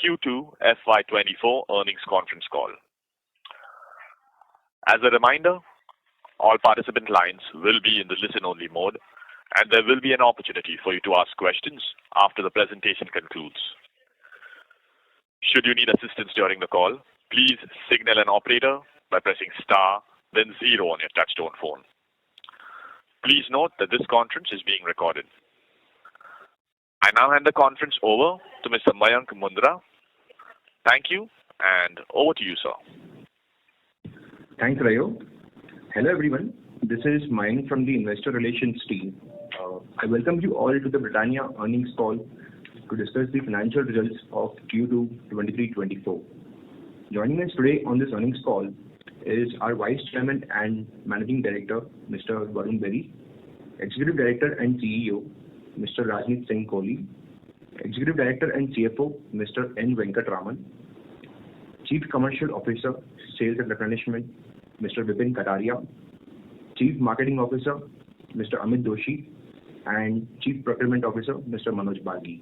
Q2FY24 earnings conference call. As a reminder, all participant lines will be in the listen-only mode, and there will be an opportunity for you to ask questions after the presentation concludes. Should you need assistance during the call, please signal an operator by pressing star, then 0 on your touchtone phone. Please note that this conference is being recorded. I now hand the conference over to Mr. Mayank Mundra. Thank you, and over to you, sir. Thanks, Rayo. Hello, everyone. This is Mayank from the Investor Relations team. I welcome you all to the Britannia earnings call to discuss the financial results of Q2 23-24. Joining us today on this earnings call is our Vice Chairman and Managing Director, Mr. Varun Berry, Executive Director and CEO, Mr. Rajneet Singh Kohli, Executive Director and CFO, Mr. N. Venkatraman, Chief Commercial Officer, Sales and Replenishment, Mr. Vipin Kataria, Chief Marketing Officer, Mr. Amit Doshi, and Chief Procurement Officer, Mr. Manoj Bagi.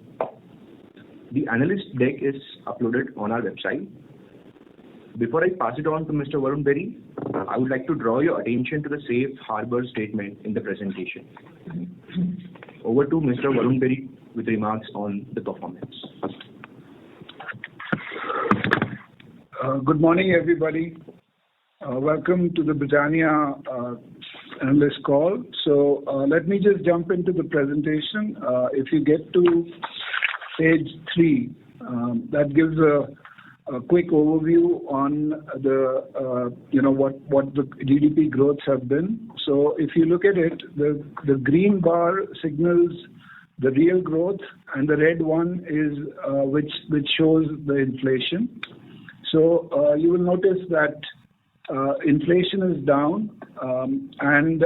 The analyst deck is uploaded on our website. Before I pass it on to Mr. Varun Berry, I would like to draw your attention to the safe harbor statement in the presentation. Over to Mr. Varun Berry with remarks on the performance. Good morning, everybody. Welcome to the Britannia analyst call. So let me just jump into the presentation. If you get to page 3, that gives a quick overview on the what the GDP growths have been. So if you look at it, the green bar signals the real growth, and the red one is which shows the inflation. So you will notice that inflation is down, and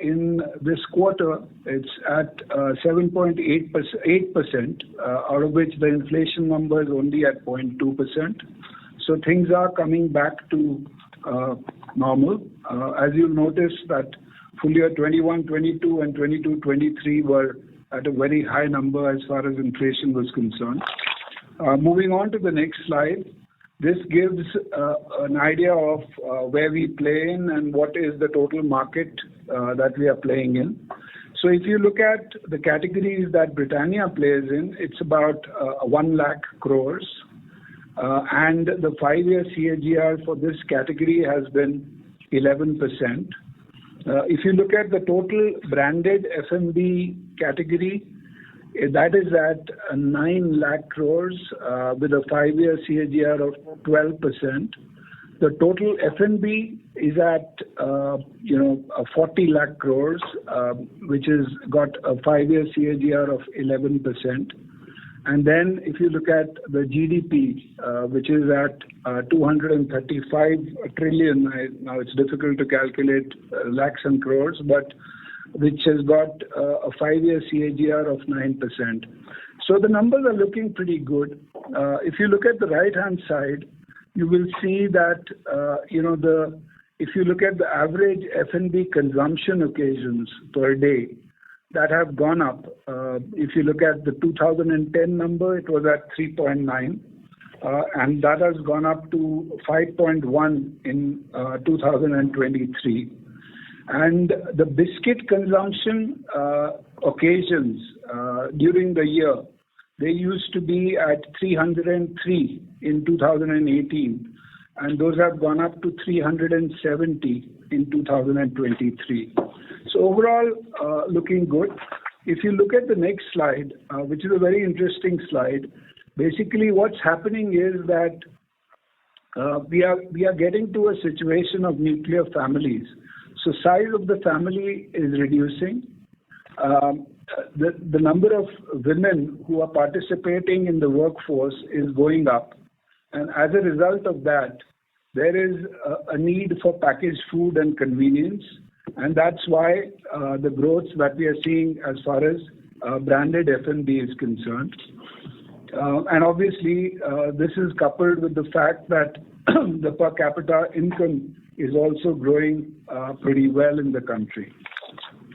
in this quarter it's at 7.8%, out of which the inflation number is only at 0.2%. So things are coming back to normal. As you'll notice that full year 21-22 and 22-23 were at a very high number as far as inflation was concerned. Moving on to the next slide. This gives an idea of where we play in and what is the total market that we are playing in. So if you look at the categories that Britannia plays in, it's about 1 lakh crores. And the 5-year CAGR for this category has been 11%. If you look at the total branded F&B category, that is at 9 lakh crores with a 5-year CAGR of 12%. The total F&B is at 40 lakh crores, which has got a 5-year CAGR of 11%. And then if you look at the GDP, which is at 235 trillion, now it's difficult to calculate lakhs and crores, but which has got a 5-year CAGR of 9%. So the numbers are looking pretty good. If you look at the right-hand side, you will see that, if you look at the average F&B consumption occasions per day, that have gone up. If you look at the 2010 number, it was at 3.9, and that has gone up to 5.1 in 2023. And the biscuit consumption occasions during the year, they used to be at 303 in 2018, and those have gone up to 370 in 2023. So overall, looking good. If you look at the next slide, which is a very interesting slide, basically what's happening is that we are getting to a situation of nuclear families. So size of the family is reducing. The number of women who are participating in the workforce is going up. And as a result of that, there is a need for packaged food and convenience. And that's why the growth that we are seeing as far as branded F&B is concerned. And obviously, this is coupled with the fact that the per capita income is also growing pretty well in the country.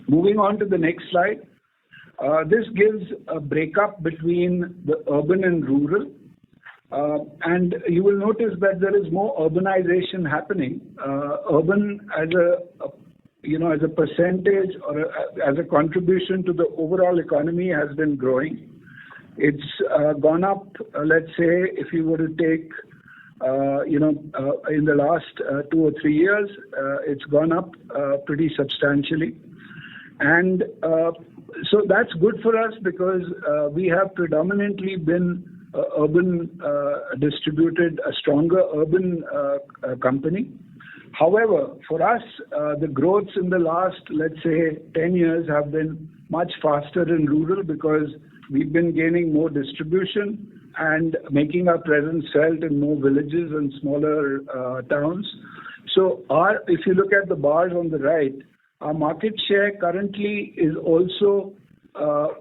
Moving on to the next slide. This gives a breakup between the urban and rural. And you will notice that there is more urbanization happening. Urban as a percentage or as a contribution to the overall economy has been growing. It's gone up, let's say, if you were to take, in the last 2 or 3 years, it's gone up pretty substantially. And so that's good for us because we have predominantly been urban distributed, a stronger urban company. However, for us, the growths in the last, let's say, 10 years have been much faster in rural because we've been gaining more distribution and making our presence felt in more villages and smaller towns. So if you look at the bars on the right, our market share currently is also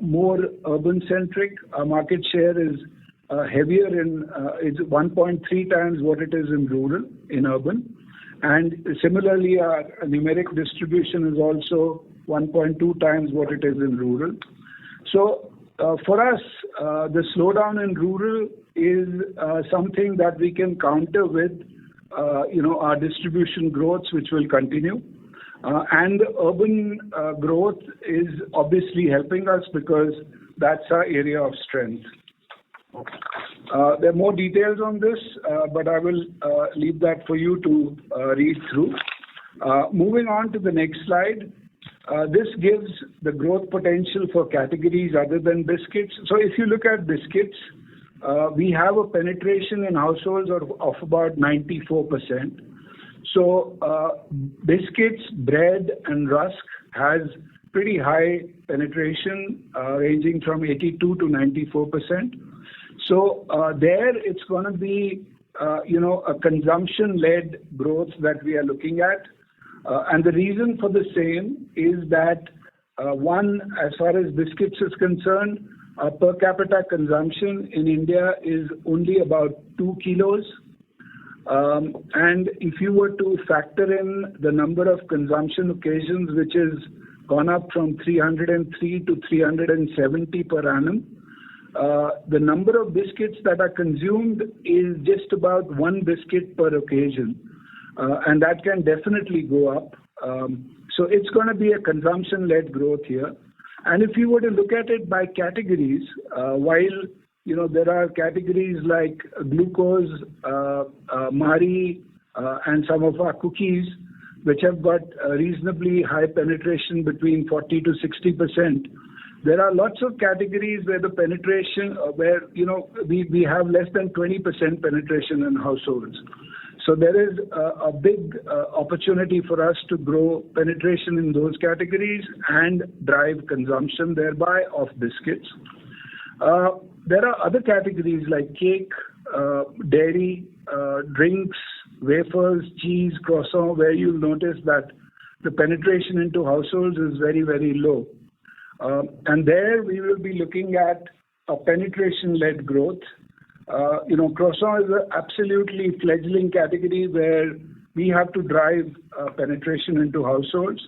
more urban-centric. Our market share is heavier it's 1.3 times what it is in rural, in urban. And similarly, our numeric distribution is also 1.2 times what it is in rural. So for us, the slowdown in rural is something that we can counter with, our distribution growth, which will continue. And the urban growth is obviously helping us because that's our area of strength. There are more details on this, but I will leave that for you to read through. Moving on to the next slide. This gives the growth potential for categories other than biscuits. So if you look at biscuits, we have a penetration in households of about 94%. So biscuits, bread and rusk has pretty high penetration ranging from 82 to 94%. So there it's going to be, a consumption-led growth that we are looking at. And the reason for the same is that, one, as far as biscuits is concerned, per capita consumption in India is only about 2 kilos. And if you were to factor in the number of consumption occasions, which has gone up from 303 to 370 per annum, the number of biscuits that are consumed is just about 1 biscuit per occasion. And that can definitely go up. So it's going to be a consumption-led growth here. And if you were to look at it by categories, while there are categories like glucose, Marie, and some of our cookies, which have got a reasonably high penetration between 40 to 60%. There are lots of categories where the penetration, we have less than 20% penetration in households. So there is a big opportunity for us to grow penetration in those categories and drive consumption thereby of biscuits. There are other categories like cake, dairy, drinks, wafers, cheese, croissant, where you'll notice that the penetration into households is very, very low. And there we will be looking at a penetration-led growth. Croissant is an absolutely fledgling category where we have to drive penetration into households.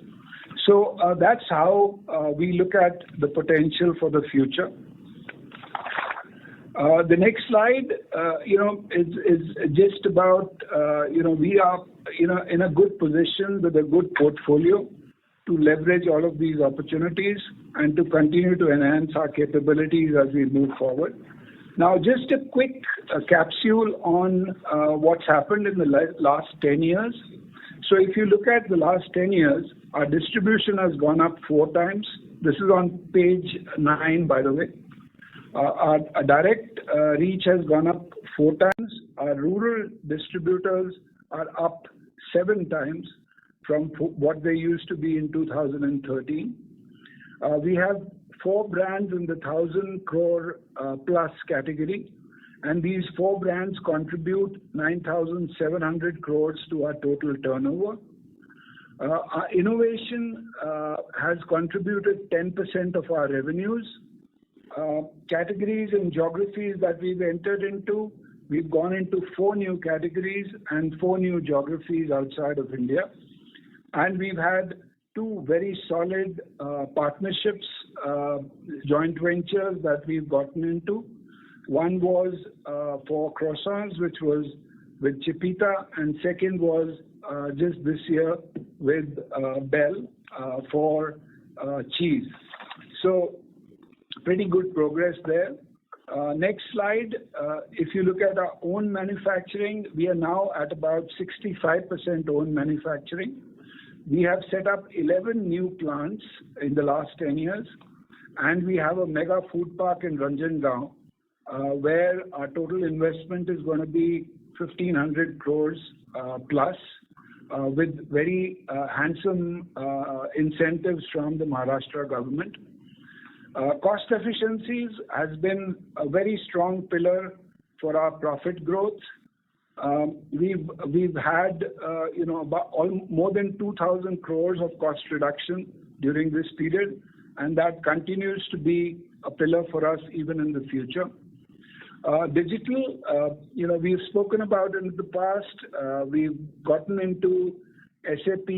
So that's how we look at the potential for the future. The next slide, is just about, we are, in a good position with a good portfolio to leverage all of these opportunities and to continue to enhance our capabilities as we move forward. Now, just a quick capsule on what's happened in the last 10 years. So if you look at the last 10 years, our distribution has gone up 4 times. This is on page 9, by the way. Our direct reach has gone up 4 times. Our rural distributors are up 7 times from what they used to be in 2013. We have 4 brands in the 1,000 crore plus category, and these 4 brands contribute 9,700 crores to our total turnover. Our innovation has contributed 10% of our revenues. Categories and geographies that we've entered into, we've gone into 4 new categories and 4 new geographies outside of India. And we've had 2 very solid partnerships, joint ventures that we've gotten into. One was for croissants, which was with Chipita, and second was just this year with Bell for cheese. So pretty good progress there. Next slide. If you look at our own manufacturing, we are now at about 65% own manufacturing. We have set up 11 new plants in the last 10 years, and we have a mega food park in Ranjangaon, where our total investment is going to be 1,500 crores plus, with very handsome incentives from the Maharashtra government. Cost efficiencies has been a very strong pillar for our profit growth. We've had more than 2,000 crores of cost reduction during this period, and that continues to be a pillar for us even in the future. Digital, we've spoken about it in the past. We've gotten into SAP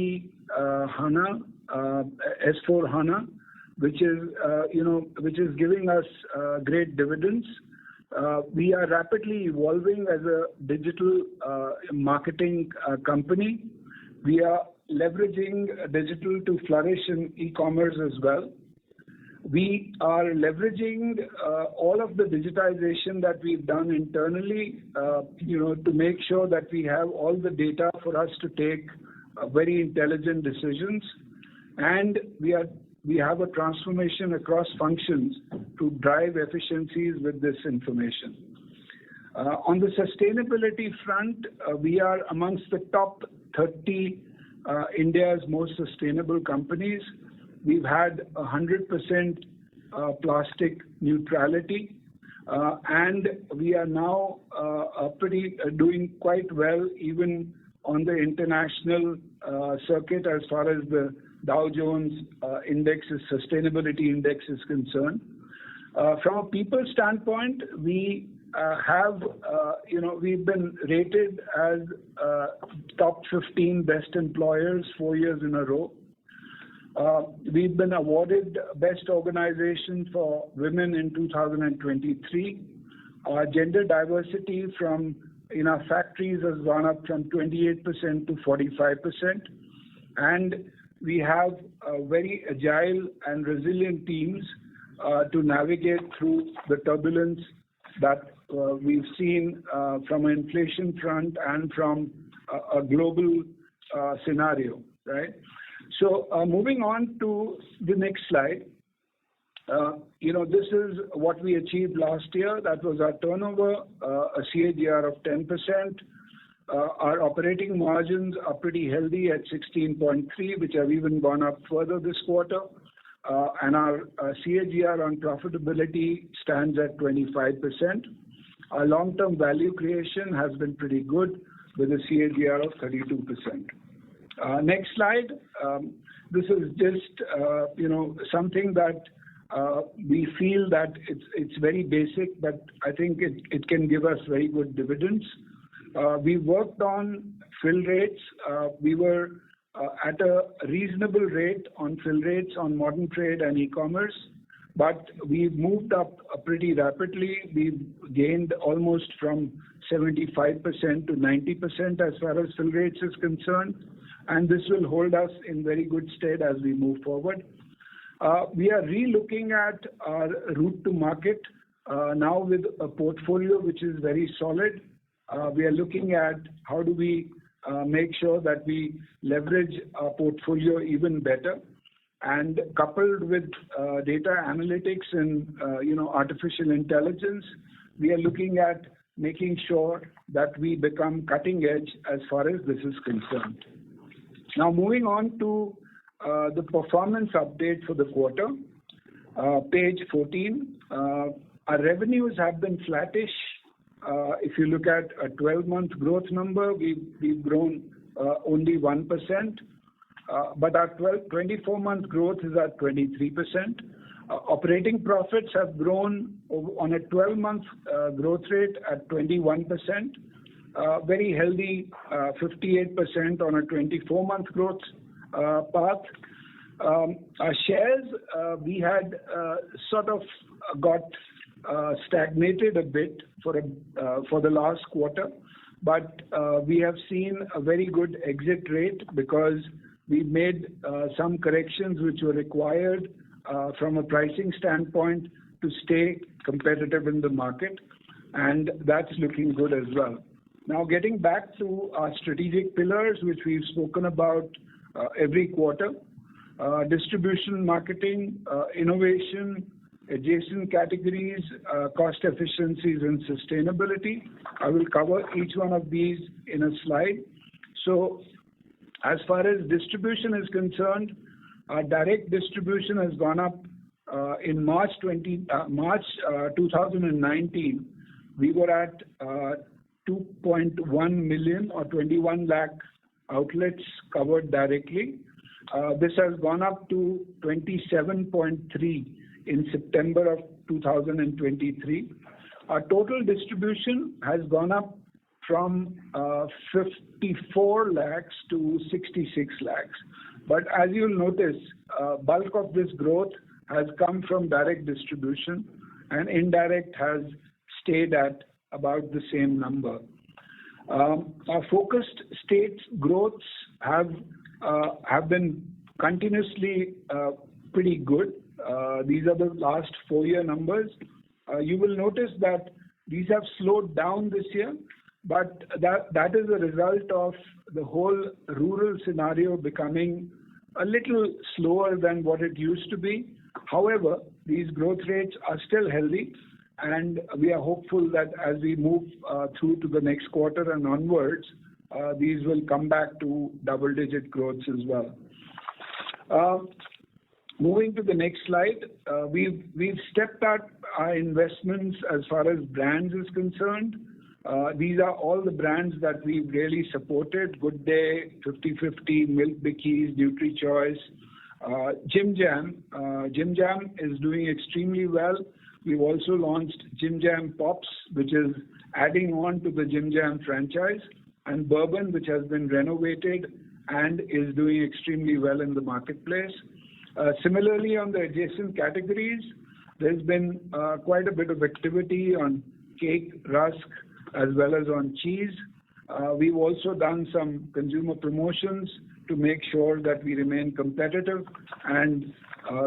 HANA, S4 HANA, which is giving us great dividends. We are rapidly evolving as a digital marketing company. We are leveraging digital to flourish in e-commerce as well. We are leveraging all of the digitization that we've done internally, to make sure that we have all the data for us to take very intelligent decisions. And we have a transformation across functions to drive efficiencies with this information. On the sustainability front, we are amongst the top 30 India's most sustainable companies. We've had 100% plastic neutrality, and we are now doing quite well even on the international circuit as far as the Dow Jones sustainability index is concerned. From a people standpoint, we we've been rated as top 15 best employers 4 years in a row. We've been awarded Best Organization for Women in 2023. Our gender diversity in our factories has gone up from 28% to 45%. And we have very agile and resilient teams to navigate through the turbulence that we've seen from an inflation front and from a global scenario, right? So moving on to the next slide. This is what we achieved last year. That was our turnover, a CAGR of 10%. Our operating margins are pretty healthy at 16.3, which have even gone up further this quarter. And our CAGR on profitability stands at 25%. Our long-term value creation has been pretty good with a CAGR of 32%. Next slide. This is just, something that we feel that it's very basic, but I think it can give us very good dividends. We worked on fill rates. We were at a reasonable rate on fill rates on modern trade and e-commerce, but we've moved up pretty rapidly. We've gained almost from 75% to 90% as far as fill rates is concerned, and this will hold us in very good stead as we move forward. We are re-looking at our route to market now with a portfolio which is very solid. We are looking at how do we make sure that we leverage our portfolio even better, and coupled with data analytics and artificial intelligence, we are looking at making sure that we become cutting edge as far as this is concerned. Now moving on to the performance update for the quarter, page 14. Our revenues have been flattish. If you look at a 12-month growth number, we've grown only 1%, but our 24-month growth is at 23%. Operating profits have grown on a 12-month growth rate at 21%, very healthy 58% on a 24-month growth path. Our shares, we had sort of got stagnated a bit for the last quarter, but we have seen a very good exit rate because we made some corrections which were required from a pricing standpoint to stay competitive in the market, and that's looking good as well. Now, getting back to our strategic pillars, which we've spoken about every quarter, distribution, marketing, innovation, adjacent categories, cost efficiencies, and sustainability. I will cover each one of these in a slide. So, as far as distribution is concerned, our direct distribution has gone up in March 2019. We were at 2.1 million or 21 lakh outlets covered directly. This has gone up to 27.3 in September of 2023. Our total distribution has gone up from 54 lakhs to 66 lakhs. But as you'll notice, bulk of this growth has come from direct distribution, and indirect has stayed at about the same number. Our focused states growths have been continuously pretty good. These are the last 4-year numbers. You will notice that these have slowed down this year, but that is a result of the whole rural scenario becoming a little slower than what it used to be. However, these growth rates are still healthy, and we are hopeful that as we move through to the next quarter and onwards, these will come back to double-digit growths as well. Moving to the next slide, we've stepped up our investments as far as brands is concerned. These are all the brands that we've really supported: Good Day, 50/50, Milk Bikis, NutriChoice, Jim Jam. Jim Jam is doing extremely well. We've also launched Jim Jam Pops, which is adding on to the Jim Jam franchise, and Bourbon, which has been renovated and is doing extremely well in the marketplace. Similarly, on the adjacent categories, there's been quite a bit of activity on cake, rusk, as well as on cheese. We've also done some consumer promotions to make sure that we remain competitive and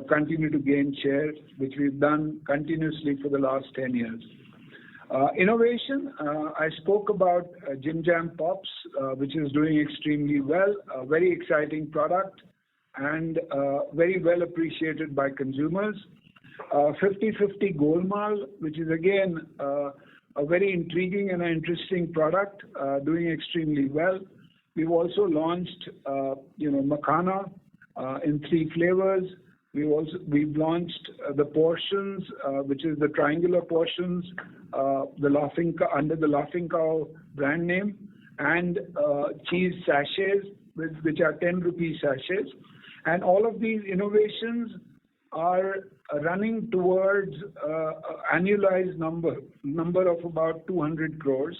continue to gain share, which we've done continuously for the last 10 years. Innovation, I spoke about Jim Jam Pops, which is doing extremely well, a very exciting product and very well appreciated by consumers. 50/50 Golmaal, which is again a very intriguing and interesting product, doing extremely well. We've also launched, Makhana in 3 flavors. We've launched the portions, which is the triangular portions, under the Laughing Cow brand name, and cheese sachets, which are 10 rupee sachets. And all of these innovations are running towards annualized number of about 200 crores.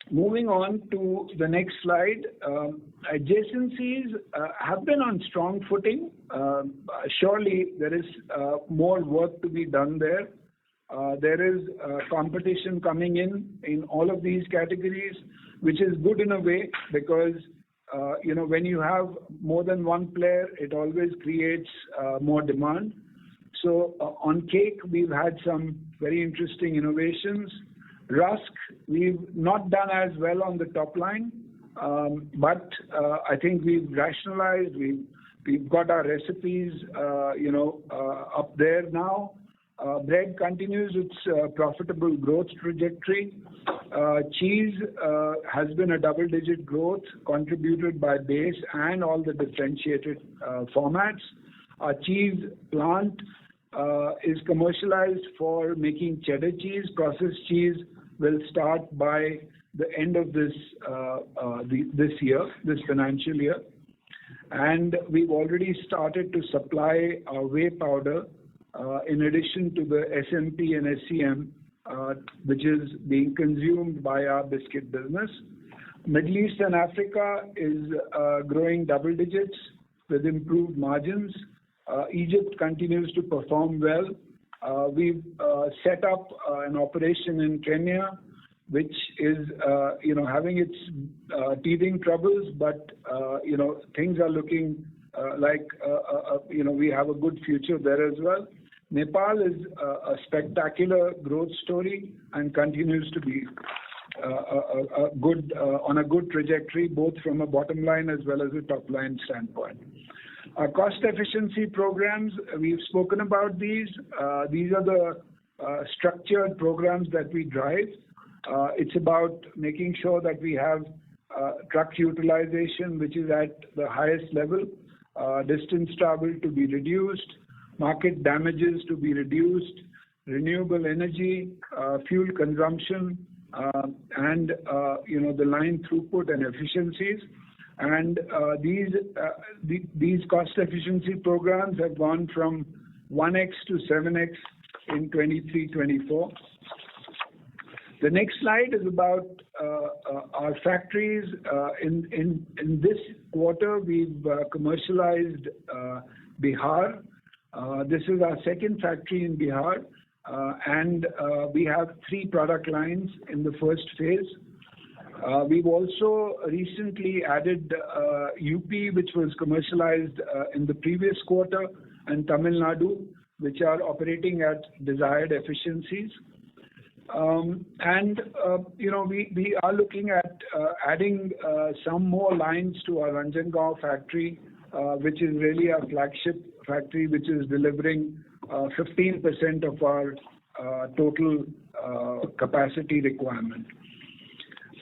Moving on to the next slide, adjacencies have been on strong footing. Surely there is more work to be done there. There is competition coming in all of these categories, which is good in a way because when you have more than one player, it always creates more demand. So on cake, we've had some very interesting innovations. Rusk, we've not done as well on the top line, but I think we've rationalized. We've got our recipes, up there now. Bread continues its profitable growth trajectory. Cheese has been a double-digit growth contributed by base and all the differentiated formats. Our cheese plant is commercialized for making cheddar cheese. Processed cheese will start by the end of this financial year. And we've already started to supply our whey powder in addition to the SMP and SCM, which is being consumed by our biscuit business. Middle East and Africa is growing double digits with improved margins. Egypt continues to perform well. We've set up an operation in Kenya, which is, having its teething troubles, but, things are looking like, we have a good future there as well. Nepal is a spectacular growth story and continues to be on a good trajectory, both from a bottom line as well as a top line standpoint. Our cost efficiency programs, we've spoken about these. These are the structured programs that we drive. It's about making sure that we have truck utilization, which is at the highest level, distance travel to be reduced, market damages to be reduced, renewable energy, fuel consumption, and the line throughput and efficiencies. And these cost efficiency programs have gone from 1x to 7x in 23-24. The next slide is about our factories. In this quarter, we've commercialized Bihar. This is our second factory in Bihar, and we have 3 product lines in the first phase. We've also recently added UP, which was commercialized in the previous quarter, and Tamil Nadu, which are operating at desired efficiencies. We are looking at adding some more lines to our Ranjangaon factory, which is really our flagship factory, which is delivering 15% of our total capacity requirement.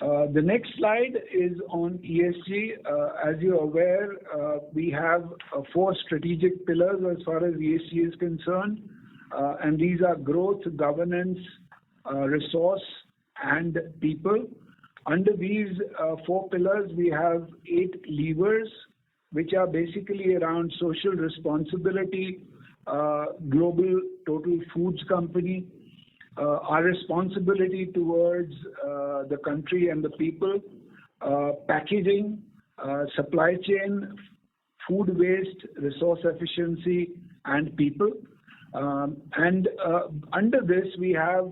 The next slide is on ESG. As you're aware, we have 4 strategic pillars as far as ESG is concerned, and these are growth, governance, resource, and people. Under these 4 pillars, we have 8 levers, which are basically around social responsibility, global total foods company, our responsibility towards the country and the people, packaging, supply chain, food waste, resource efficiency, and people. Under this, we have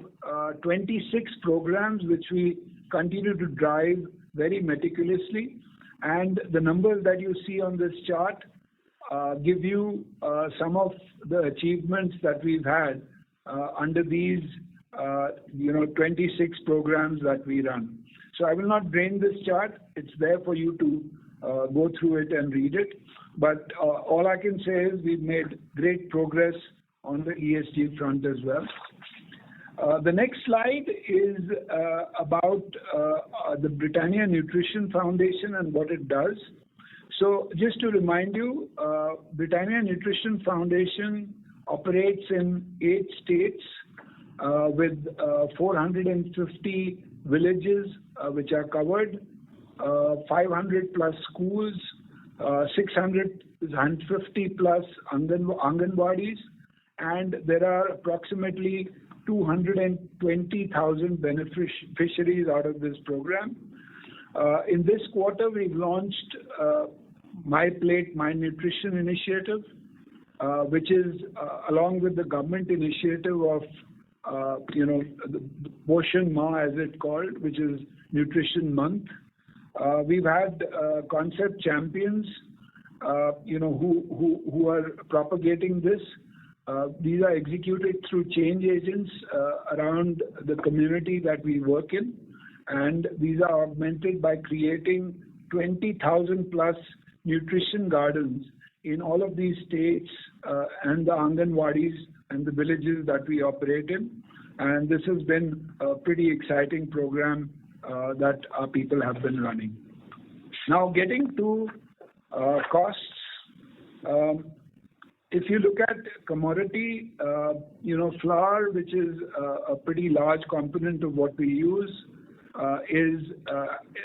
26 programs which we continue to drive very meticulously. And the numbers that you see on this chart give you some of the achievements that we've had under these 26 programs that we run. So I will not drain this chart. It's there for you to go through it and read it. But all I can say is we've made great progress on the ESG front as well. The next slide is about the Britannia Nutrition Foundation and what it does. So just to remind you, Britannia Nutrition Foundation operates in 8 states with 450 villages which are covered, 500 plus schools, 650 plus Anganwadis, and there are approximately 220,000 beneficiaries out of this program. In this quarter, we've launched My Plate, My Nutrition initiative, which is along with the government initiative of, the Poshan Ma, as it's called, which is Nutrition Month. We've had concept champions, who are propagating this. These are executed through change agents around the community that we work in, and these are augmented by creating 20,000 plus nutrition gardens in all of these states and the Anganwadis and the villages that we operate in. And this has been a pretty exciting program that our people have been running. Now, getting to costs. If you look at commodity, flour, which is a pretty large component of what we use,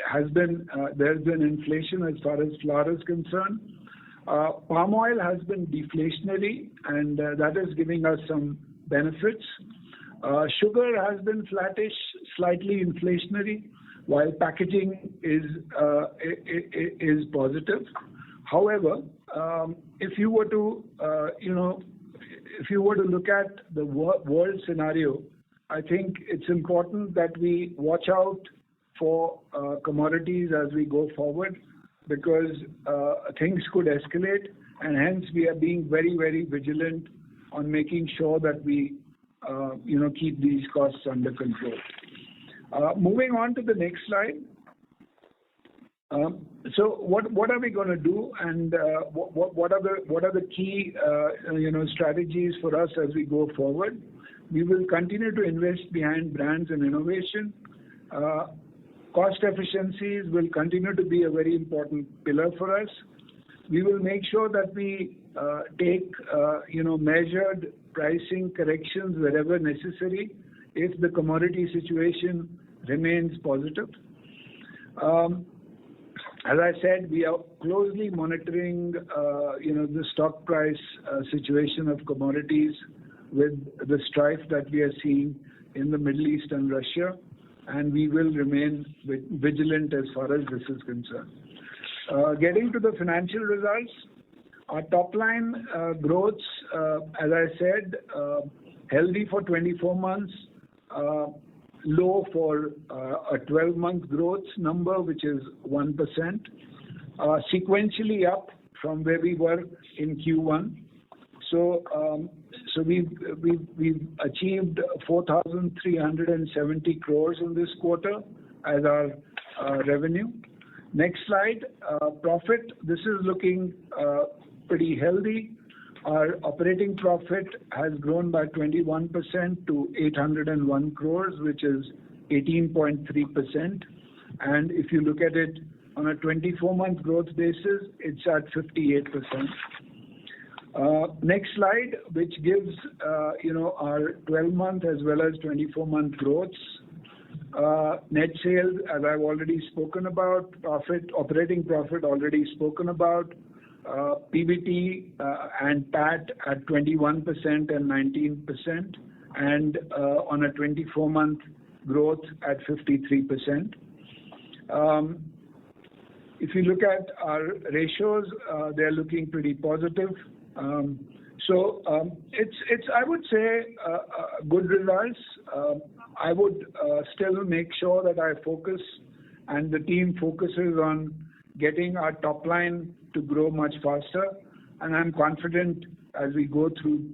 there's been inflation as far as flour is concerned. Palm oil has been deflationary, and that is giving us some benefits. Sugar has been flattish, slightly inflationary, while packaging is positive. However, if you were to, if you were to look at the world scenario, I think it's important that we watch out for commodities as we go forward, because things could escalate, and hence we are being very, very vigilant on making sure that we keep these costs under control. Moving on to the next slide. So what are we going to do, and what are the key strategies for us as we go forward? We will continue to invest behind brands and innovation. Cost efficiencies will continue to be a very important pillar for us. We will make sure that we take measured pricing corrections wherever necessary if the commodity situation remains positive. As I said, we are closely monitoring the stock price situation of commodities with the strife that we are seeing in the Middle East and Russia, and we will remain vigilant as far as this is concerned. Getting to the financial results, our top line growths, as I said, healthy for 24 months, low for a 12-month growth number, which is 1%, sequentially up from where we were in Q1. So we've achieved 4,370 crores in this quarter as our revenue. Next slide, profit. This is looking pretty healthy. Our operating profit has grown by 21% to 801 crores, which is 18.3%. And if you look at it on a 24-month growth basis, it's at 58%. Next slide, which gives our 12-month as well as 24-month growths. Net sales, as I've already spoken about. Profit, operating profit, already spoken about. PBT and PAT at 21% and 19%, and on a 24-month growth at 53%. If you look at our ratios, they're looking pretty positive. So it's I would say good results. I would still make sure that I focus and the team focuses on getting our top line to grow much faster, and I'm confident as we go through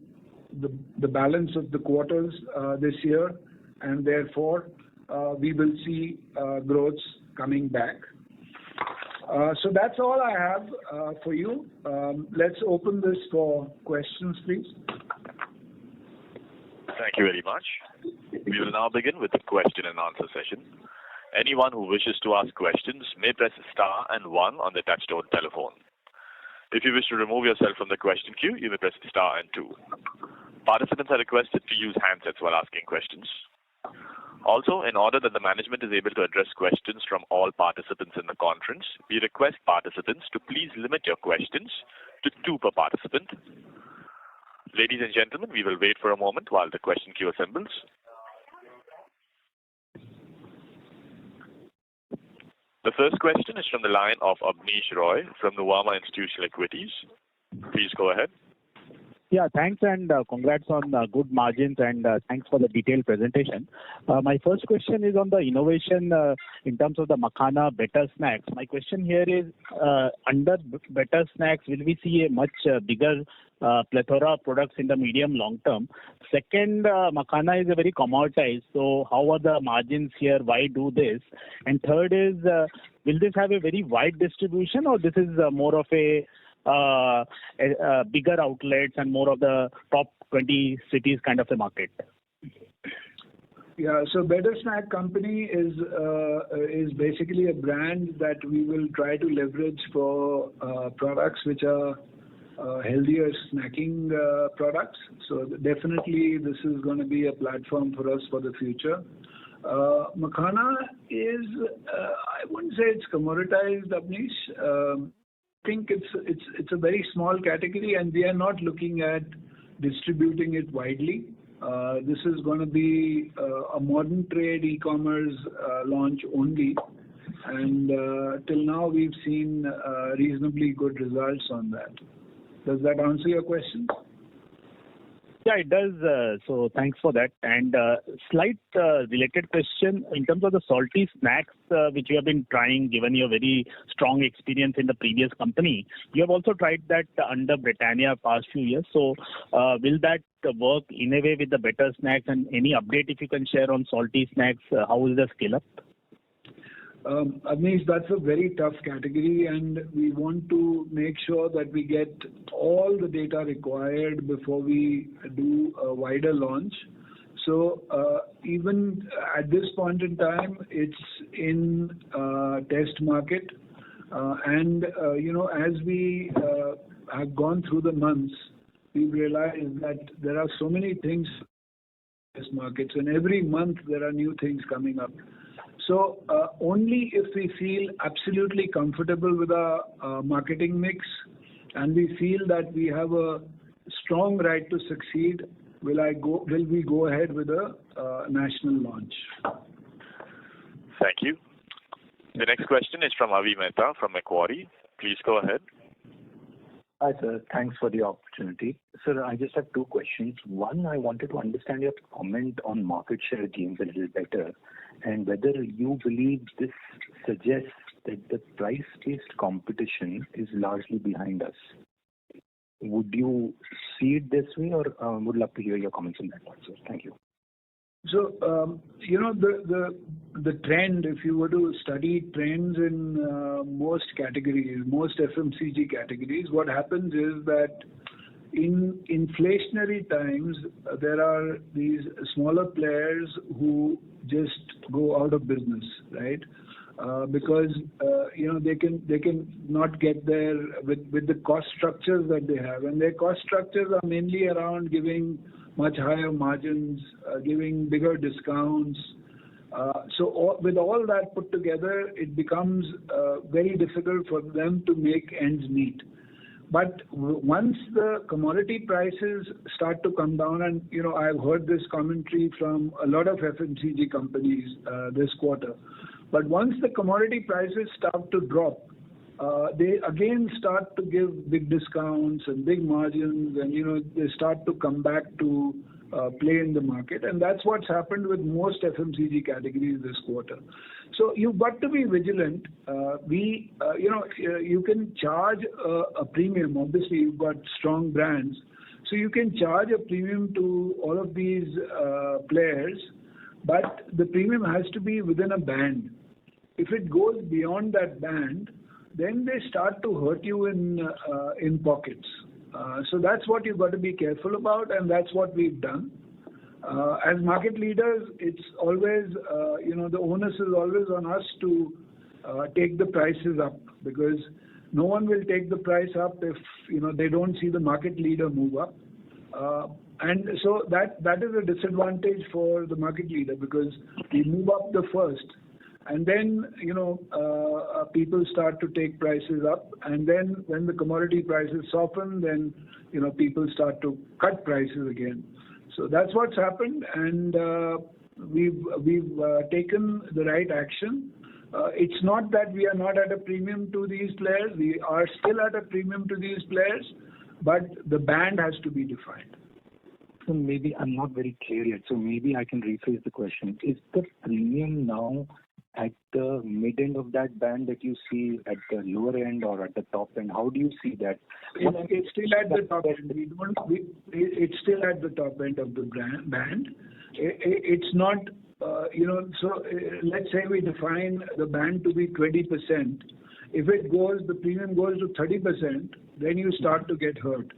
the balance of the quarters this year, and therefore we will see growths coming back. So that's all I have for you. Let's open this for questions, please. Thank you very much. We will now begin with the question and answer session. Anyone who wishes to ask questions may press star and 1 on the touchtone telephone. If you wish to remove yourself from the question queue, you may press star and 2. Participants are requested to use handsets while asking questions. Also, in order that the management is able to address questions from all participants in the conference, we request participants to please limit your questions to 2 per participant. Ladies and gentlemen, we will wait for a moment while the question queue assembles. The first question is from the line of Abneesh Roy from Nuvama Institutional Equities. Please go ahead. Yeah, thanks, and congrats on good margins, and thanks for the detailed presentation. My first question is on the innovation in terms of the Makhana Better Snacks. My question here is, under Better Snacks, will we see a much bigger plethora of products in the medium long term? Second, Makhana is a very commoditized, so how are the margins here? Why do this? And third is, will this have a very wide distribution, or this is more of a bigger outlets and more of the top 20 cities kind of a market? Yeah, so Better Snack Company is basically a brand that we will try to leverage for products which are healthier snacking products. So definitely this is going to be a platform for us for the future. Makhana is, I wouldn't say it's commoditized, Abneesh. I think it's a very small category, and we are not looking at distributing it widely. This is going to be a modern trade e-commerce launch only, and till now we've seen reasonably good results on that. Does that answer your question? Yeah, it does. So thanks for that. And slight related question in terms of the salty snacks, which you have been trying, given your very strong experience in the previous company. You have also tried that under Britannia past few years. So will that work in a way with the better snacks? And any update if you can share on salty snacks? How is the scale up? Avnish, that's a very tough category, and we want to make sure that we get all the data required before we do a wider launch. So even at this point in time, it's in test market, and as we have gone through the months, we realized that there are so many things in test markets, and every month there are new things coming up. So only if we feel absolutely comfortable with our marketing mix and we feel that we have a strong right to succeed, will we go ahead with a national launch. Thank you. The next question is from Avi Mehta from Macquarie. Please go ahead. Hi, sir. Thanks for the opportunity. Sir, I just have two questions. One, I wanted to understand your comment on market share gains a little better, and whether you believe this suggests that the price-based competition is largely behind us. Would you see it this way, or would love to hear your comments on that one, sir? Thank you. So, the trend, if you were to study trends in most categories, most FMCG categories, what happens is that in inflationary times, there are these smaller players who just go out of business, right? Because they can not get there with the cost structures that they have, and their cost structures are mainly around giving much higher margins, giving bigger discounts. So with all that put together, it becomes very difficult for them to make ends meet. But once the commodity prices start to come down, and I've heard this commentary from a lot of FMCG companies this quarter, but once the commodity prices start to drop, they again start to give big discounts and big margins, and they start to come back to play in the market, and that's what's happened with most FMCG categories this quarter. So you've got to be vigilant. You can charge a premium. Obviously, you've got strong brands, so you can charge a premium to all of these players, but the premium has to be within a band. If it goes beyond that band, then they start to hurt you in pockets. So that's what you've got to be careful about, and that's what we've done. As market leaders, it's always, the onus is always on us to take the prices up, because no one will take the price up if they don't see the market leader move up. And so that is a disadvantage for the market leader, because we move up the first, and then people start to take prices up, and then when the commodity prices soften, then people start to cut prices again. So that's what's happened, and we've taken the right action. It's not that we are not at a premium to these players. We are still at a premium to these players, but the band has to be defined. So maybe I'm not very clear yet, so maybe I can rephrase the question. Is the premium now at the mid end of that band that you see, at the lower end, or at the top end? How do you see that? It's still at the top end. It's still at the top end of the band. It's not, so let's say we define the band to be 20%. If the premium goes to 30%, then you start to get hurt.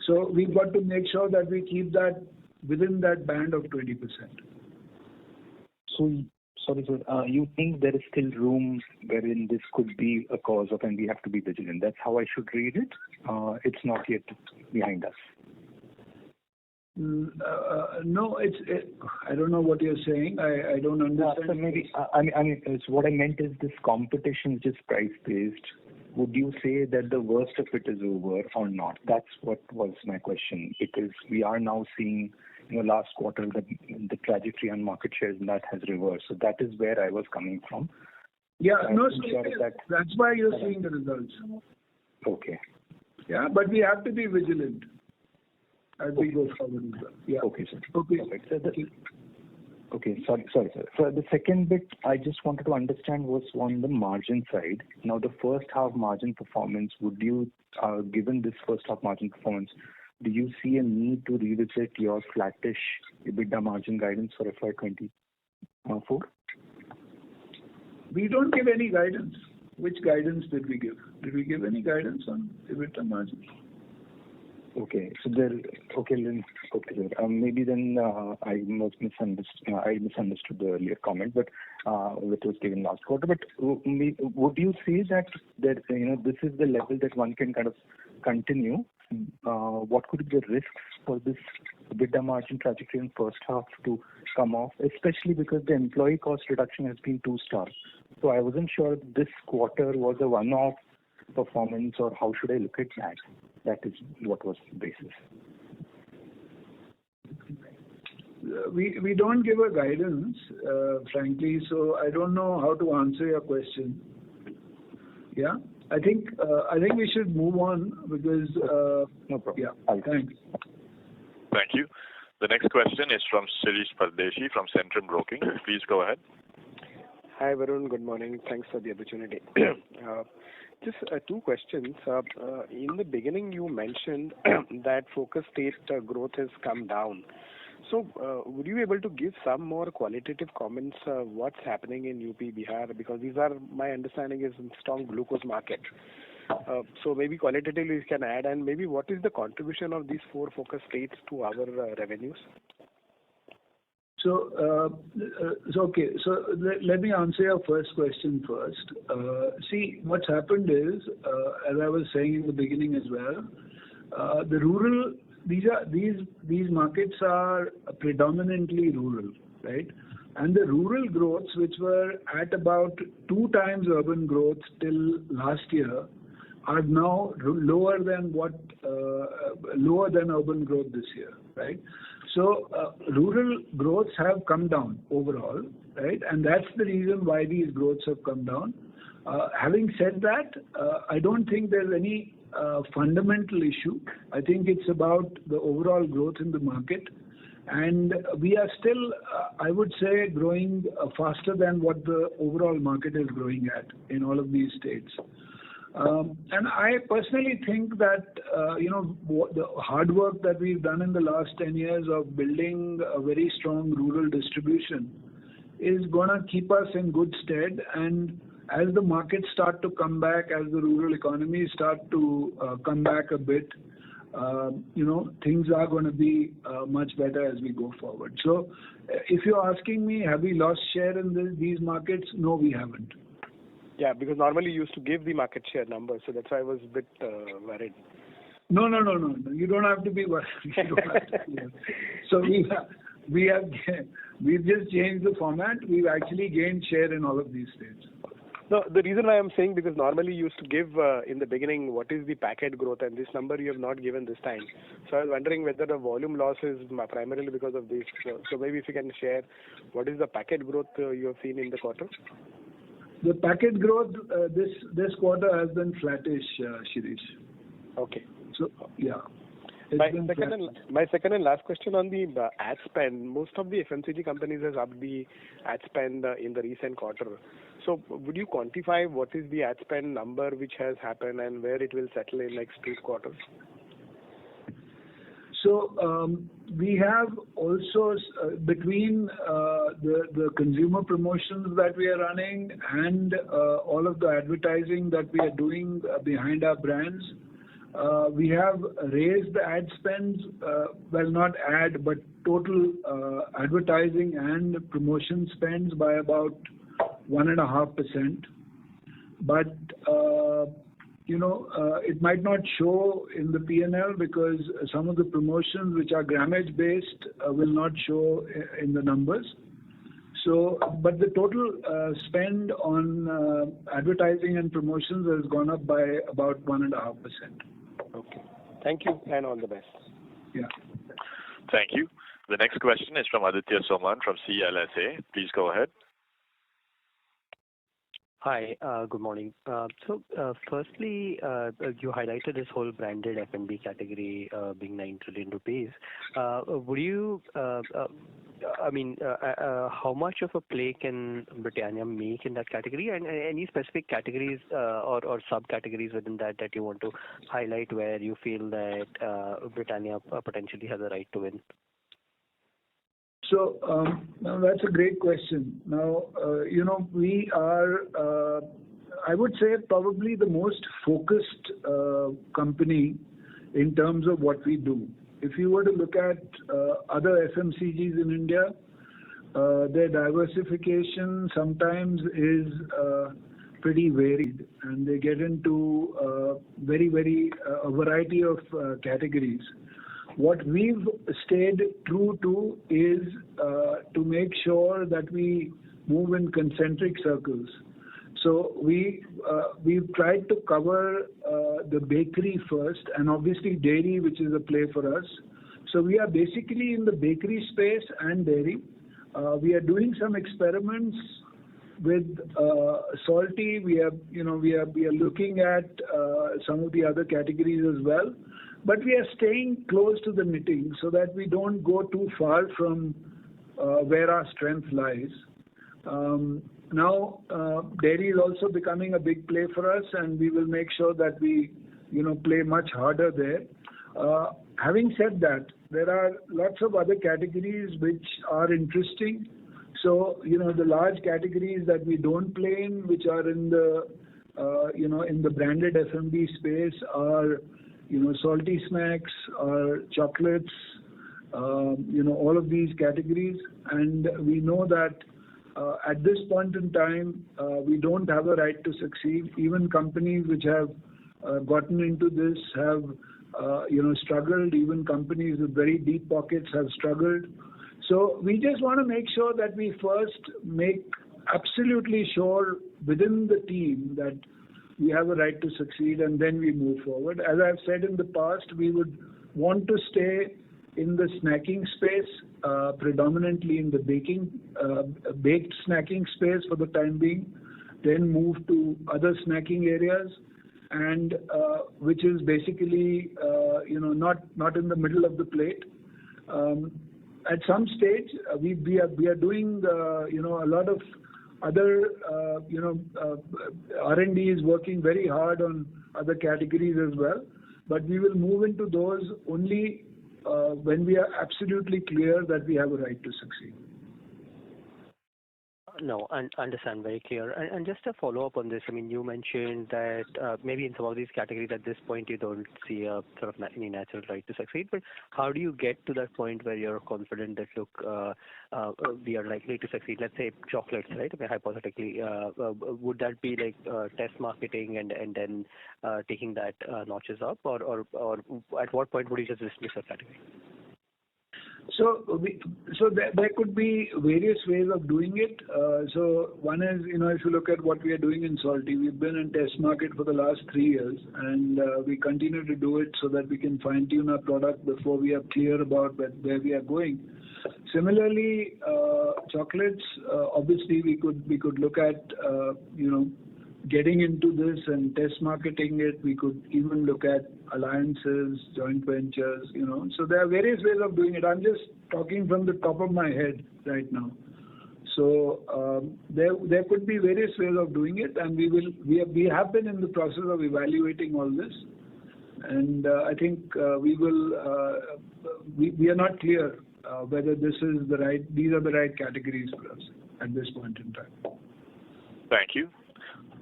So we've got to make sure that we keep that within that band of 20%. So, sorry, sir, you think there is still room wherein this could be a cause of, and we have to be vigilant. That's how I should read it? It's not yet behind us. No, I don't know what you're saying. I don't understand. So maybe, what I meant is this competition which is price-based. Would you say that the worst of it is over or not? That's what was my question, because we are now seeing, last quarter, the trajectory on market shares, and that has reversed. So that is where I was coming from. Yeah, that's why you're seeing the results. Okay. Yeah, but we have to be vigilant. as we go forward as well. Yeah. Okay, sir. Okay. Perfect. Okay. Sorry, sir. So the second bit I just wanted to understand was on the margin side. Now, the first half margin performance, would you, given this first half margin performance, do you see a need to revisit your flattish EBITDA margin guidance for FY24? We don't give any guidance. Which guidance did we give? Did we give any guidance on EBITDA margin? Okay. So maybe then I misunderstood the earlier comment, but which was given last quarter. But would you say that this is the level that one can kind of continue? What could be the risks for this EBITDA margin trajectory in first half to come off, especially because the employee cost reduction has been 2-star. So I wasn't sure if this quarter was a one-off performance or how should I look at that? That is what was the basis. We don't give a guidance, frankly, so I don't know how to answer your question. Yeah, I think we should move on because no problem. Yeah, thanks. Thank you. The next question is from Shirish Pardeshi from Centrum Broking. Please go ahead. Hi, Varun. Good morning. Thanks for the opportunity. Just two questions. In the beginning, you mentioned that focus state growth has come down. So, would you be able to give some more qualitative comments? What's happening in UP, Bihar? Because these are, my understanding, is a strong glucose market. So maybe qualitatively you can add, and maybe what is the contribution of these 4 focus states to our revenues? So, okay. So let me answer your first question first. See, what's happened is, as I was saying in the beginning as well, the rural, these markets are predominantly rural, right? And the rural growths, which were at about 2 times urban growth till last year, are now lower than urban growth this year, right? So rural growths have come down overall, right? And that's the reason why these growths have come down. Having said that, I don't think there's any fundamental issue. I think it's about the overall growth in the market. And we are still, I would say, growing faster than what the overall market is growing at in all of these states. And I personally think that, the hard work that we've done in the last 10 years of building a very strong rural distribution is going to keep us in good stead. And as the markets start to come back, as the rural economies start to come back a bit, things are going to be much better as we go forward. So if you're asking me, have we lost share in these markets? No, we haven't. Yeah, because normally you used to give the market share numbers, so that's why I was a bit worried. No. You don't have to be worried. So we've just changed the format. We've actually gained share in all of these states. No, the reason why I'm saying, because normally you used to give in the beginning what is the packet growth, and this number you have not given this time. So I was wondering whether the volume loss is primarily because of this. So maybe if you can share what is the packet growth you have seen in the quarter? The packet growth this quarter has been flattish, Shirish. Okay. So yeah. My second and last question on the ad spend. Most of the FMCG companies has upped the ad spend in the recent quarter. So would you quantify what is the ad spend number which has happened and where it will settle in next 2 quarters? So we have also between the consumer promotions that we are running and all of the advertising that we are doing behind our brands, we have raised the ad spends, well, not ad, but total advertising and promotion spends by about 1.5%. But it might not show in the P&L because some of the promotions which are grammage based will not show in the numbers. So, but the total spend on advertising and promotions has gone up by about 1.5%. Okay. Thank you and all the best. Yeah. Thank you. The next question is from Aditya Soman from CLSA. Please go ahead. Hi, good morning. Firstly, you highlighted this whole branded F&B category being 9 trillion rupees. Would you, how much of a play can Britannia make in that category, and any specific categories or subcategories within that you want to highlight where you feel that Britannia potentially has a right to win? So now that's a great question. Now, we are, I would say, probably the most focused company in terms of what we do. If you were to look at other FMCGs in India, their diversification sometimes is pretty varied, and they get into a variety of categories. What we've stayed true to is to make sure that we move in concentric circles. So we've tried to cover the bakery first, and obviously dairy, which is a play for us. So we are basically in the bakery space and dairy. We are doing some experiments with salty. We are looking at some of the other categories as well. But we are staying close to the knitting so that we don't go too far from where our strength lies. Now, dairy is also becoming a big play for us, and we will make sure that we, play much harder there. Having said that, there are lots of other categories which are interesting. So, the large categories that we don't play in, which are in the, in the branded F&B space, are salty snacks or chocolates, all of these categories. And we know that at this point in time, we don't have a right to succeed. Even companies which have gotten into this have, struggled. Even companies with very deep pockets have struggled. So we just want to make sure that we first make absolutely sure within the team that we have a right to succeed, and then we move forward. As I've said in the past, we would want to stay in the snacking space, predominantly in the baked snacking space for the time being, then move to other snacking areas, and which is basically, not in the middle of the plate. At some stage, we are doing, a lot of other, R&D is working very hard on other categories as well, but we will move into those only when we are absolutely clear that we have a right to succeed. No, I understand, very clear. And just a follow-up on this, you mentioned that maybe in some of these categories at this point you don't see a sort of any natural right to succeed, but how do you get to that point where you're confident that, look, we are likely to succeed? Let's say chocolates, right? Hypothetically, would that be like test marketing and then taking that notches up, or at what point would you just dismiss a category? So there could be various ways of doing it. So one is, if you look at what we are doing in salty, we've been in test market for the last 3 years, and we continue to do it so that we can fine-tune our product before we are clear about where we are going. Similarly, chocolates, obviously we could look at, getting into this and test marketing it. We could even look at alliances, joint ventures, So there are various ways of doing it. I'm just talking from the top of my head right now. So there could be various ways of doing it, and we have been in the process of evaluating all this, and I think we are not clear whether these are the right categories for us at this point in time. Thank you.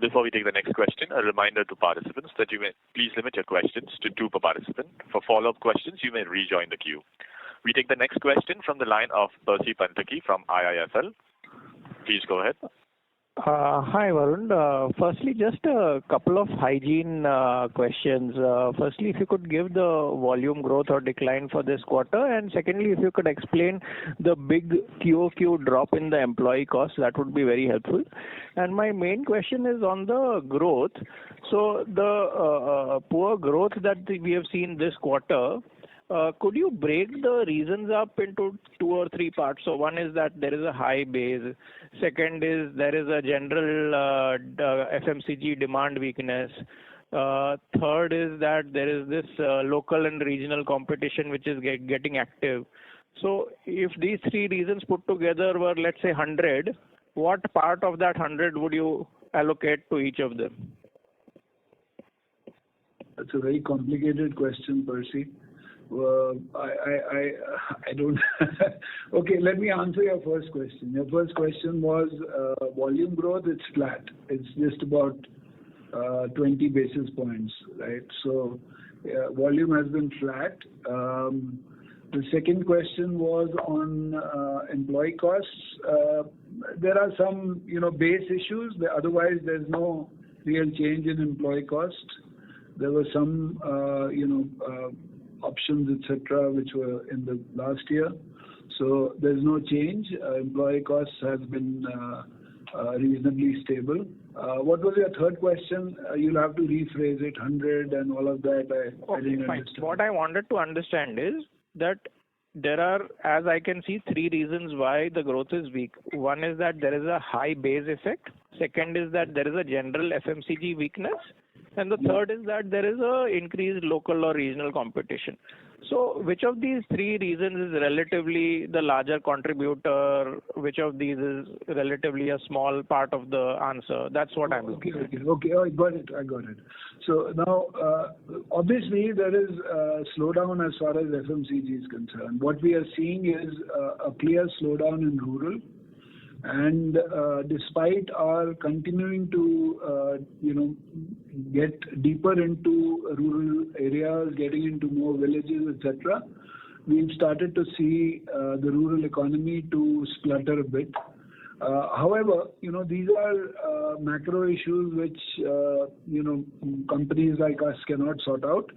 Before we take the next question, a reminder to participants that you may please limit your questions to 2 per participant. For follow-up questions, you may rejoin the queue. We take the next question from the line of Percy Panthaki from IIFL. Please go ahead. Hi, Varun. Firstly, just a couple of hygiene questions. Firstly, if you could give the volume growth or decline for this quarter, and secondly, if you could explain the big QOQ drop in the employee cost, that would be very helpful. And my main question is on the growth. So the poor growth that we have seen this quarter, Could you break the reasons up into 2 or 3 parts? So one is that there is a high base. Second is there is a general FMCG demand weakness. Third is that there is this local and regional competition which is getting active. So if these 3 reasons put together were, let's say, 100, what part of that 100 would you allocate to each of them? That's a very complicated question, Percy. I don't. Okay, let me answer your first question. Your first question was volume growth. It's flat. It's just about 20 basis points, right? So volume has been flat. The second question was on employee costs. There are some, base issues. Otherwise, there's no real change in employee costs. There were some, options, etc., which were in the last year. So there's no change. Employee costs have been reasonably stable. What was your third question? You'll have to rephrase it, 100 and all of that. I didn't fine. understand. What I wanted to understand is that there are, as I can see, 3 reasons why the growth is weak. One is that there is a high base effect. Second is that there is a general FMCG weakness. And the third is that there is a increased local or regional competition. So which of these 3 reasons is relatively the larger contributor? Which of these is relatively a small part of the answer? That's what I'm looking at. Okay. Oh, I got it. So now, obviously, there is a slowdown as far as FMCG is concerned. What we are seeing is a clear slowdown in rural. And despite our continuing to, get deeper into rural areas, getting into more villages, etc., we've started to see the rural economy to splutter a bit. However, these are macro issues which, companies like us cannot sort out.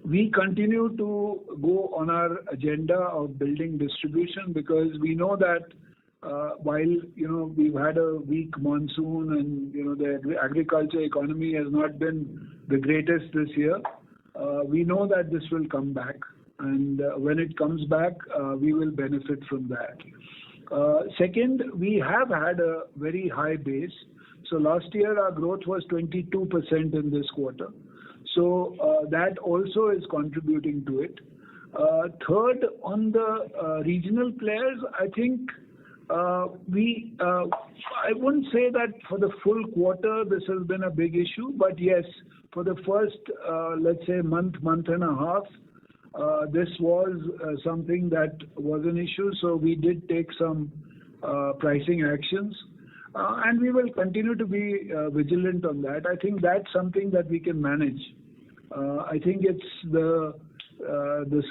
We continue to go on our agenda of building distribution because we know that while we've had a weak monsoon and the agriculture economy has not been the greatest this year, we know that this will come back, and when it comes back, we will benefit from that. Second, we have had a very high base. So last year our growth was 22% in this quarter. So that also is contributing to it. Third, on the regional players, I think. I wouldn't say that for the full quarter this has been a big issue, but yes, for the first, let's say month and a half, this was something that was an issue. So we did take some pricing actions, and we will continue to be vigilant on that. I think that's something that we can manage. I think it's the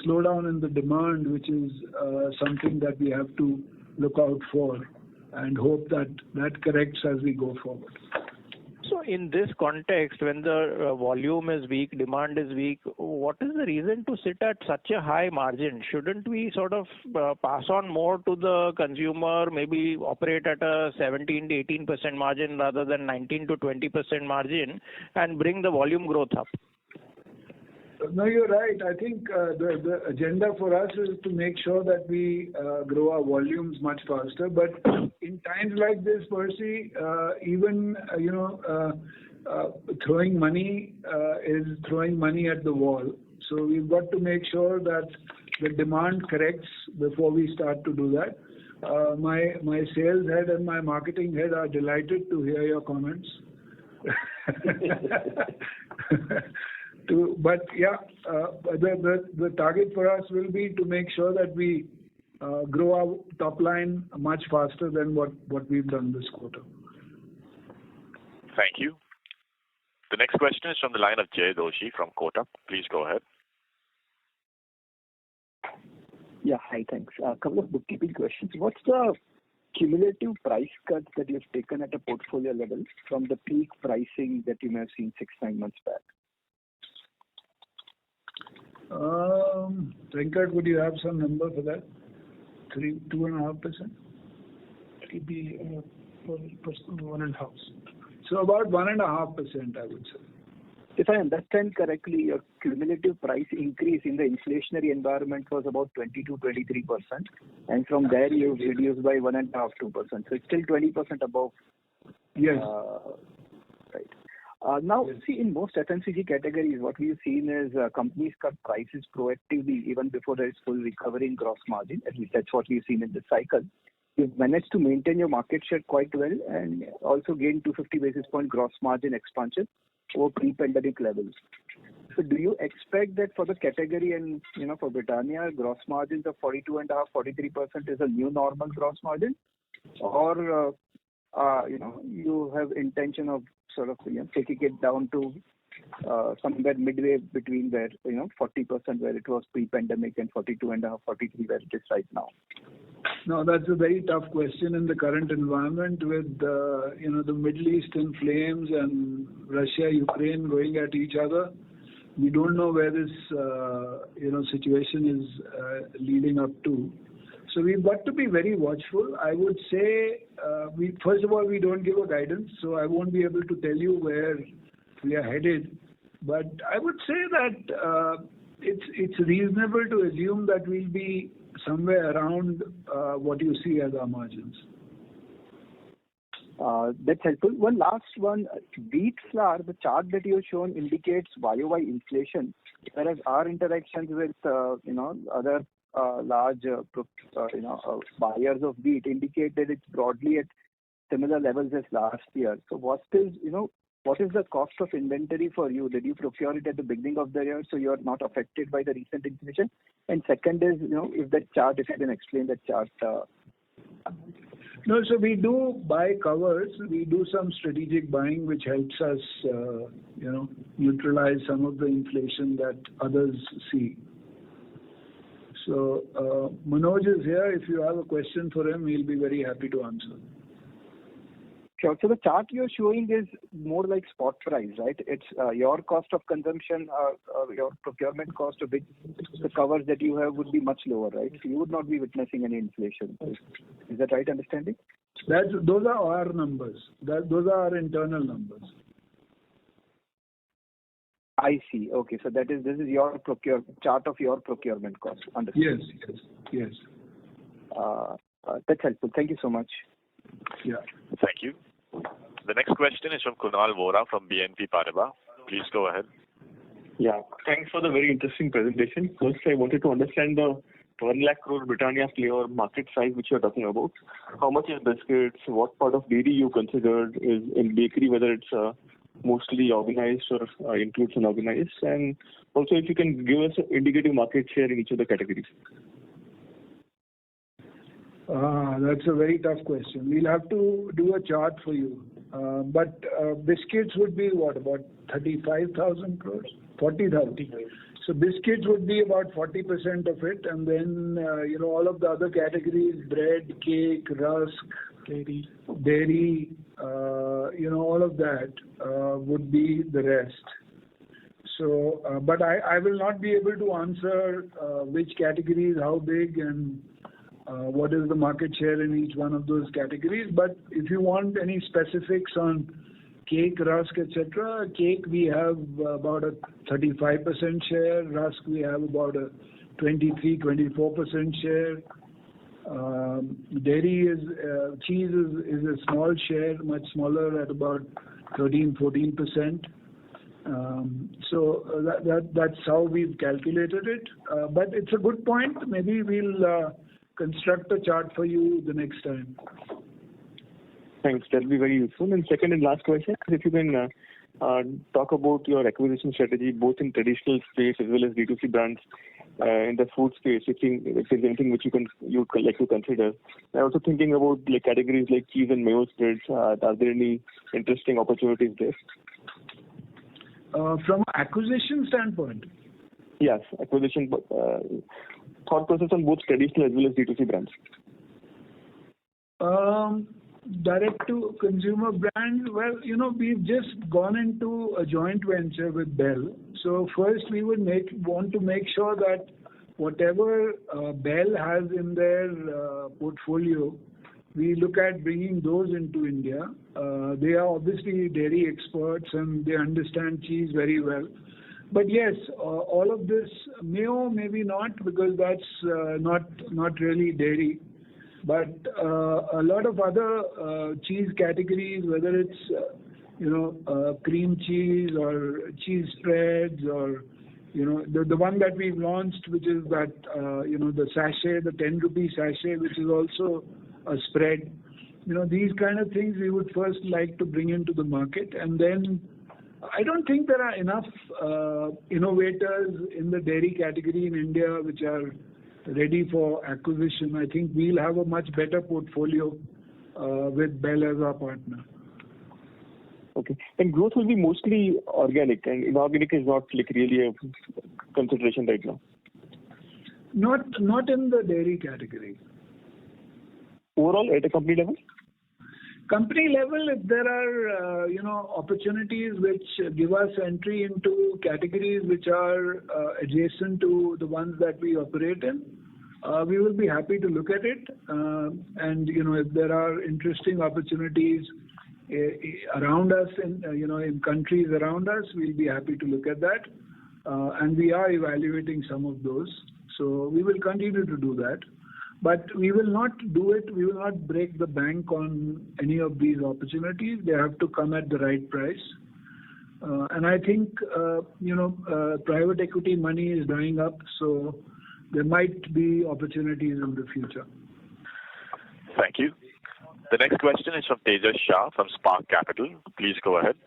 slowdown in the demand, which is something that we have to look out for and hope that corrects as we go forward. So in this context, when the volume is weak, demand is weak, what is the reason to sit at such a high margin? Shouldn't we sort of pass on more to the consumer, maybe operate at a 17 to 18% margin rather than 19 to 20% margin and bring the volume growth up? No, you're right. I think the agenda for us is to make sure that we grow our volumes much faster. But in times like this, Percy, even throwing money is throwing money at the wall. So we've got to make sure that the demand corrects before we start to do that. My sales head and my marketing head are delighted to hear your comments. But yeah, the target for us will be to make sure that we grow our top line much faster than what we've done this quarter. Thank you. The next question is from the line of Jay Doshi from Kotak. Please go ahead. Yeah, hi, thanks. A couple of bookkeeping questions. What's the cumulative price cut that you've taken at a portfolio level from the peak pricing that you may have seen 6-9 months back? Venkat, would you have some number for that? 2.5%? It will be 1.5%. So about 1.5%, I would say. If I understand correctly, your cumulative price increase in the inflationary environment was about 22-23%, and from there you've reduced by 1.5-2%. So it's still 20% above. Yes. Right. Now, see, in most FMCG categories, what we've seen is companies cut prices proactively even before there is full recovery in gross margin. At least that's what we've seen in this cycle. You've managed to maintain your market share quite well and also gain 250 basis point gross margin expansion over pre-pandemic levels. So do you expect that for the category and, for Britannia, gross margins of 42.5-43% is a new normal gross margin? Or, you have intention of sort of, taking it down to somewhere midway between where, 40% where it was pre-pandemic and 42.5, 43 where it is right now? No, that's a very tough question in the current environment with, the Middle East in flames and Russia, Ukraine going at each other. We don't know where this, situation is leading up to. So we've got to be very watchful. I would say, first of all, we don't give a guidance, so I won't be able to tell you where we are headed. But I would say that it's reasonable to assume that we'll be somewhere around what you see as our margins. That's helpful. One last one. Wheat flour, the chart that you've shown indicates YOY inflation, whereas our interactions with, other large, buyers of wheat indicate that it's broadly at similar levels as last year. So what is the cost of inventory for you? Did you procure it at the beginning of the year so you're not affected by the recent inflation? And second is, if you can explain that chart. No, so we do buy covers. We do some strategic buying, which helps us, neutralize some of the inflation that others see. So Manoj is here. If you have a question for him, he'll be very happy to answer. Sure. So the chart you're showing is more like spot price, right? It's your cost of consumption, your procurement cost of which the covers that you have would be much lower, right? So you would not be witnessing any inflation. Is that right understanding? Those are our numbers. Those are our internal numbers. I see. Okay. So this is your chart of your procurement cost. Understood. Yes. That's helpful. Thank you so much. Yeah. Thank you. The next question is from Kunal Vora from BNP Paribas. Please go ahead. Yeah. Thanks for the very interesting presentation. First, I wanted to understand the 1 lakh crore Britannia flavor market size which you are talking about. How much is biscuits? What part of dairy you considered is in bakery, whether it's mostly organized or includes unorganized? And also if you can give us an indicative market share in each of the categories. That's a very tough question. We'll have to do a chart for you. But biscuits would be what, about 35,000 crores? 40,000. So biscuits would be about 40% of it. And then, all of the other categories, bread, cake, rusk, dairy, all of that would be the rest. So, but I will not be able to answer which categories, how big, and what is the market share in each one of those categories. But if you want any specifics on cake, rusk, etc., cake we have about a 35% share, rusk we have about a 23-24% share. Dairy cheese is a small share, much smaller at about 13-14%. So that's how we've calculated it. But it's a good point. Maybe we'll construct a chart for you the next time. Thanks. That'll be very useful. And second and last question, if you can talk about your acquisition strategy, both in traditional space as well as D2C brands in the food space, if there's anything which you would like to consider. I'm also thinking about categories like cheese and mayo spreads. Are there any interesting opportunities there? From an acquisition standpoint? Yes, acquisition. Thought process on both traditional as well as D2C brands. Direct to consumer brand, well, we've just gone into a joint venture with Bell. So first we would want to make sure that whatever Bell has in their portfolio, we look at bringing those into India. They are obviously dairy experts and they understand cheese very well. But yes, all of this, mayo maybe not, because that's not really dairy. But a lot of other cheese categories, whether it's cream cheese or cheese spreads, or the one that we've launched, which is that the sachet, the 10 rupee sachet, which is also a spread. These kind of things we would first like to bring into the market, and then I don't think there are enough innovators in the dairy category in India which are ready for acquisition. I think we'll have a much better portfolio with Bell as our partner. Okay. And growth will be mostly organic, and inorganic is not really a consideration right now? Not in the dairy category. Overall, at a company level? Company level, if there are opportunities which give us entry into categories which are adjacent to the ones that we operate in, we will be happy to look at it. And if there are interesting opportunities around us in countries around us, we'll be happy to look at that. And we are evaluating some of those. So we will continue to do that. But we will not do it, we will not break the bank on any of these opportunities. They have to come at the right price. And I think, private equity money is drying up, so there might be opportunities in the future. Thank you. The next question is from Tejas Shah from Spark Capital. Please go ahead.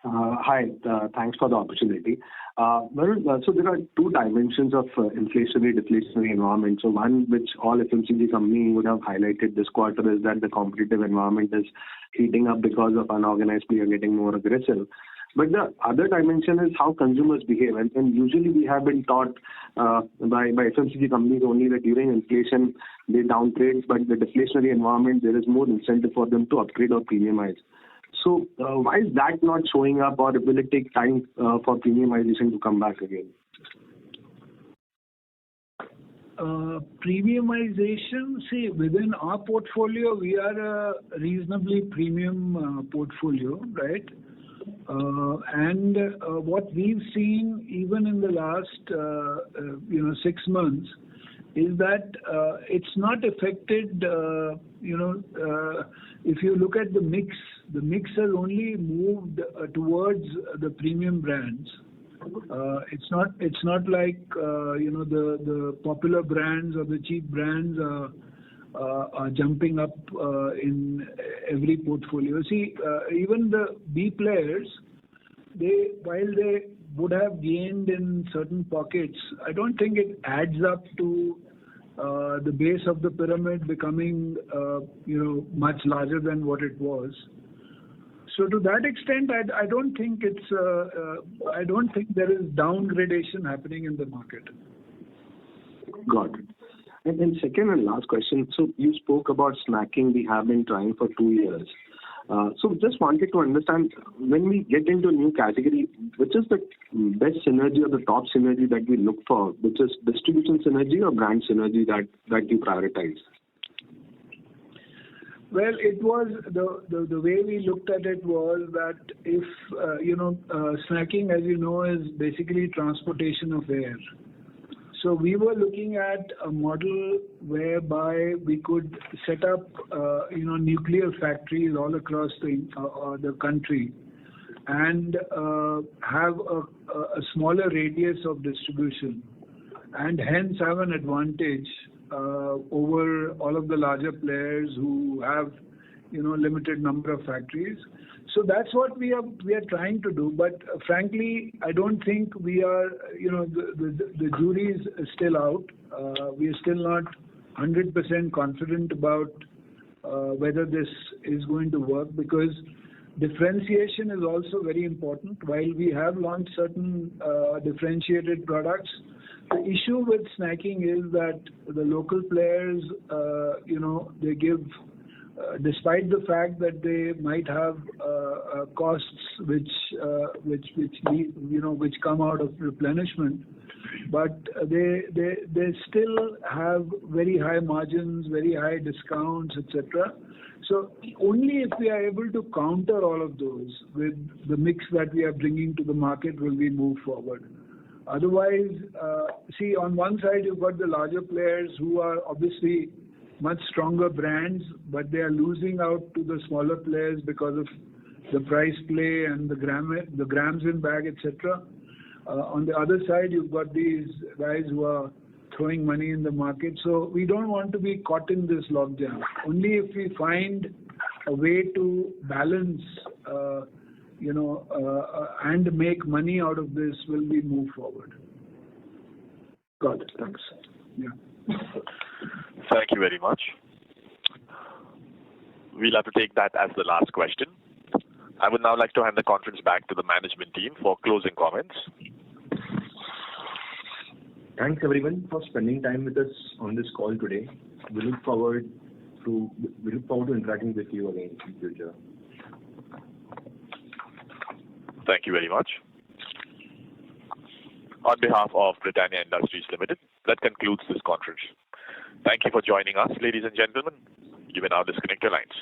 Hi, thanks for the opportunity. So there are two dimensions of inflationary, deflationary environment. So one which all FMCG companies would have highlighted this quarter is that the competitive environment is heating up because of unorganized players getting more aggressive. But the other dimension is how consumers behave. And usually we have been taught by FMCG companies only that during inflation they downgrade, but the deflationary environment, there is more incentive for them to upgrade or premiumize. So why is that not showing up, or will it take time for premiumization to come back again? Premiumization, see, within our portfolio, we are a reasonably premium portfolio, right? And what we've seen even in the last 6 months is that it's not affected. If you look at the mix has only moved towards the premium brands. It's not like the popular brands or the cheap brands are jumping up in every portfolio. See, even the B players, while they would have gained in certain pockets, I don't think it adds up to the base of the pyramid becoming much larger than what it was. So to that extent, I don't think there is downgradation happening in the market. Got it. And second and last question. So you spoke about snacking. We have been trying for 2 years. So just wanted to understand, when we get into a new category, which is the best synergy or the top synergy that we look for, which is distribution synergy or brand synergy that you prioritize? Well, it was the way we looked at it was that if snacking, as you know, is basically transportation of air. So we were looking at a model whereby we could set up nuclear factories all across the country and have a smaller radius of distribution, and hence have an advantage over all of the larger players who have limited number of factories. So that's what we are trying to do. But frankly, I don't think we are, the jury is still out. We are still not 100% confident about whether this is going to work, because differentiation is also very important. While we have launched certain differentiated products, the issue with snacking is that the local players, they give despite the fact that they might have costs which come out of replenishment, but they still have very high margins, very high discounts, etc. So only if we are able to counter all of those with the mix that we are bringing to the market will we move forward. Otherwise, see, on one side you've got the larger players who are obviously much stronger brands, but they are losing out to the smaller players because of the price play and the grams in bag, etc. On the other side, you've got these guys who are throwing money in the market. So we don't want to be caught in this logjam. Only if we find a way to balance, and make money out of this will we move forward. Got it. Thanks. Yeah. Thank you very much. We'll have to take that as the last question. I would now like to hand the conference back to the management team for closing comments. Thanks everyone for spending time with us on this call today. We look forward to interacting with you again in future. Thank you very much. On behalf of Britannia Industries Limited, that concludes this conference. Thank you for joining us, ladies and gentlemen. You may now disconnect your lines.